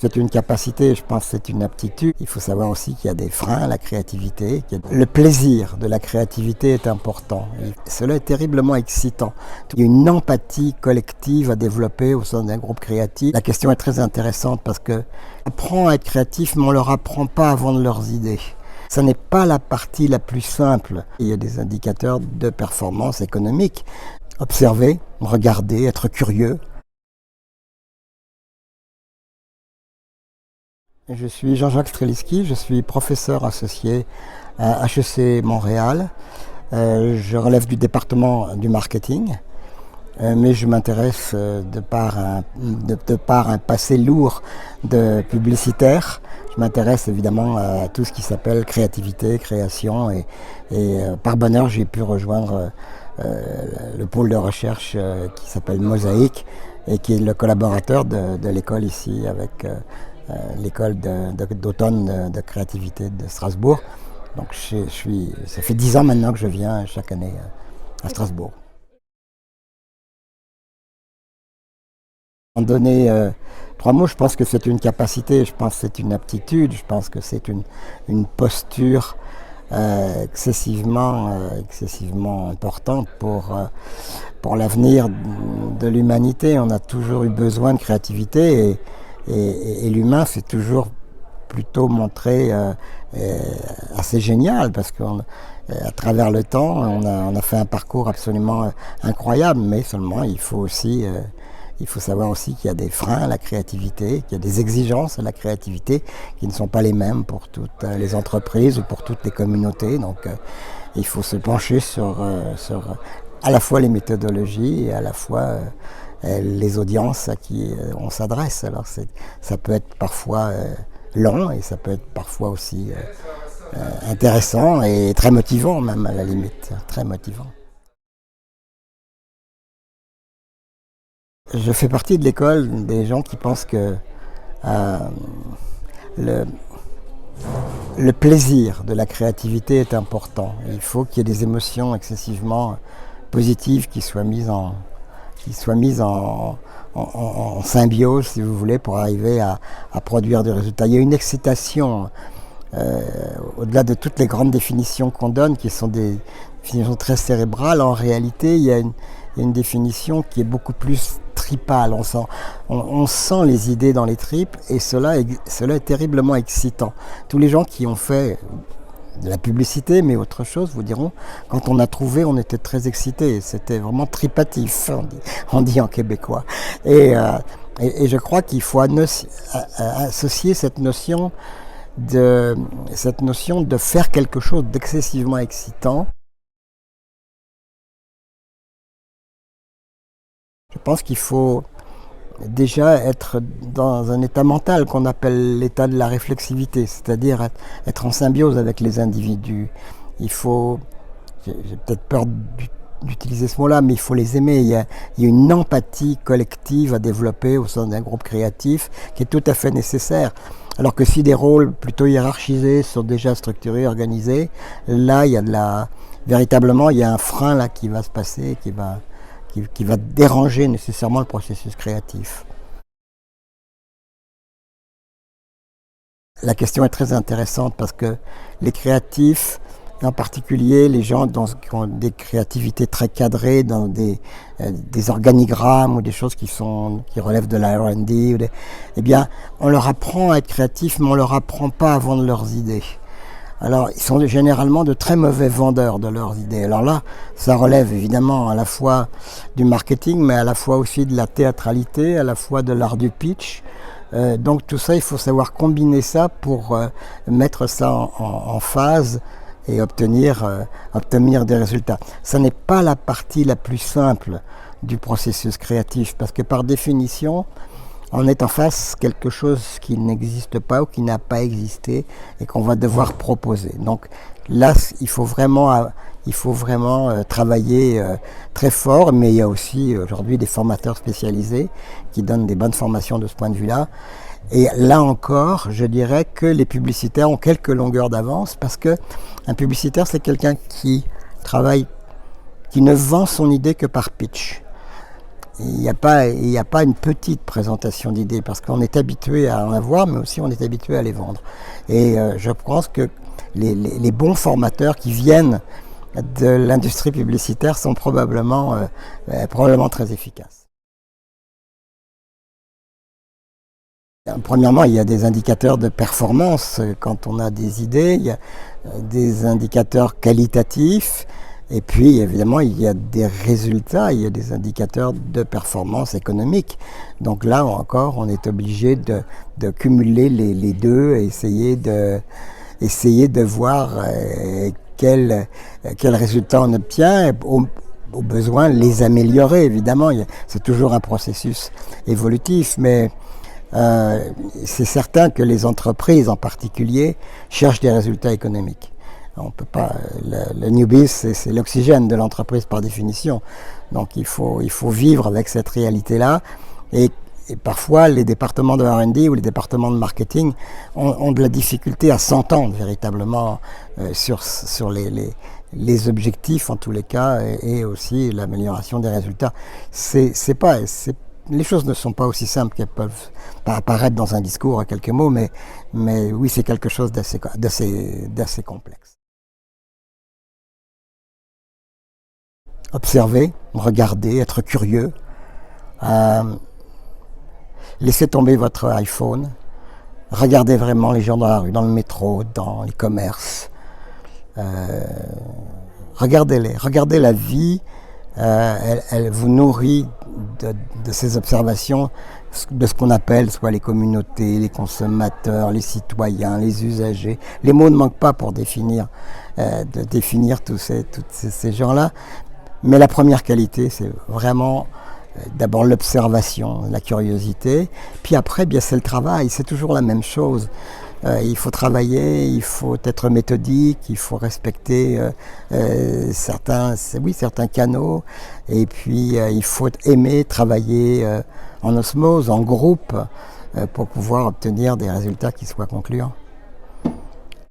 C'est une capacité, je pense que c'est une aptitude. Il faut savoir aussi qu'il y a des freins à la créativité. Le plaisir de la créativité est important. Et cela est terriblement excitant. Il y a une empathie collective à développer au sein d'un groupe créatif. La question est très intéressante parce qu'on apprend à être créatif, mais on ne leur apprend pas à vendre leurs idées. Ce n'est pas la partie la plus simple. Il y a des indicateurs de performance économique. Observer, regarder, être curieux. Je suis Jean-Jacques Streliski, je suis professeur associé à HEC Montréal. Je relève du département du marketing, mais je m'intéresse de par un passé lourd de publicitaire. Je m'intéresse évidemment à tout ce qui s'appelle créativité, création et par bonheur j'ai pu rejoindre le pôle de recherche qui s'appelle Mosaïque et qui est le collaborateur de l'école ici avec l'école d'automne de créativité de Strasbourg. Donc ça fait 10 ans maintenant que je viens chaque année à Strasbourg. En donner 3 mots, je pense que c'est une capacité, je pense que c'est une aptitude, je pense que c'est une posture excessivement importante pour l'avenir de l'humanité. On a toujours eu besoin de créativité et l'humain s'est toujours plutôt montré assez génial parce qu'à travers le temps, on a fait un parcours absolument incroyable, mais seulement il faut savoir aussi qu'il y a des freins à la créativité, qu'il y a des exigences à la créativité qui ne sont pas les mêmes pour toutes les entreprises ou pour toutes les communautés. Donc il faut se pencher sur à la fois les méthodologies et à la fois les audiences à qui on s'adresse. Alors ça peut être parfois long et ça peut être parfois aussi intéressant et très motivant même à la limite, très motivant. Je fais partie de l'école des gens qui pensent que le, le plaisir de la créativité est important. Il faut qu'il y ait des émotions excessivement positives qui soient mises en symbiose, si vous voulez, pour arriver à produire des résultats. Il y a une excitation, au-delà de toutes les grandes définitions qu'on donne, qui sont des définitions très cérébrales. En réalité, il y a une définition qui est beaucoup plus tripale. On sent les idées dans les tripes et cela est terriblement excitant. Tous les gens qui ont fait de la publicité, mais autre chose, vous diront, quand on a trouvé, on était très excités. C'était vraiment tripatif, on dit en québécois. Et je crois qu'il faut associer cette notion de faire quelque chose d'excessivement excitant. Je pense qu'il faut déjà être dans un état mental qu'on appelle l'état de la réflexivité, c'est-à-dire être en symbiose avec les individus. Il faut, j'ai peut-être peur d'utiliser ce mot-là, mais il faut les aimer. Il y a une empathie collective à développer au sein d'un groupe créatif qui est tout à fait nécessaire. Alors que si des rôles plutôt hiérarchisés sont déjà structurés, organisés, là, véritablement, il y a un frein là qui va se passer, qui va déranger nécessairement le processus créatif. La question est très intéressante parce que les créatifs, en particulier les gens qui ont des créativités très cadrées dans des organigrammes ou des choses qui relèvent de la R&D, eh bien, on leur apprend à être créatifs, mais on ne leur apprend pas à vendre leurs idées. Alors, ils sont généralement de très mauvais vendeurs de leurs idées. Alors là, ça relève évidemment à la fois du marketing, mais à la fois aussi de la théâtralité, à la fois de l'art du pitch. Donc tout ça, il faut savoir combiner ça pour mettre ça en phase et obtenir des résultats. Ça n'est pas la partie la plus simple du processus créatif, parce que par définition, on est en face quelque chose qui n'existe pas ou qui n'a pas existé et qu'on va devoir proposer. Donc là, il faut vraiment travailler très fort, mais il y a aussi aujourd'hui des formateurs spécialisés qui donnent des bonnes formations de ce point de vue-là. Et là encore, je dirais que les publicitaires ont quelques longueurs d'avance parce que un publicitaire, c'est quelqu'un qui ne vend son idée que par pitch. il n'y a pas une petite présentation d'idées parce qu'on est habitué à en avoir, mais aussi on est habitué à les vendre. Et je pense que les bons formateurs qui viennent de l'industrie publicitaire sont probablement très efficaces. Premièrement, il y a des indicateurs de performance quand on a des idées, il y a des indicateurs qualitatifs, et puis évidemment il y a des résultats, il y a des indicateurs de performance économique. Donc là encore, on est obligé de cumuler les deux et essayer de voir quel résultat on obtient, et au besoin les améliorer évidemment. C'est toujours un processus évolutif, mais c'est certain que les entreprises en particulier cherchent des résultats économiques. On peut pas, le newbie c'est l'oxygène de l'entreprise par définition. Donc il faut vivre avec cette réalité-là. Et parfois les départements de R&D ou les départements de marketing ont de la difficulté à s'entendre véritablement sur les objectifs en tous les cas et aussi l'amélioration des résultats. Les choses ne sont pas aussi simples qu'elles peuvent apparaître dans un discours à quelques mots, mais oui, c'est quelque chose d'assez complexe. Observer, regarder, être curieux, laissez tomber votre iPhone, regardez vraiment les gens dans la rue, dans le métro, dans les commerces, regardez-les, regardez la vie. Elle vous nourrit de ces observations de ce qu'on appelle soit les communautés, les consommateurs, les citoyens, les usagers. Les mots ne manquent pas pour définir tous ces gens-là. Mais la première qualité, c'est vraiment d'abord l'observation, la curiosité. Puis après, bien c'est le travail, c'est toujours la même chose. Il faut travailler, il faut être méthodique, il faut respecter certains canaux, et puis il faut aimer travailler en osmose, en groupe, pour pouvoir obtenir des résultats qui soient concluants.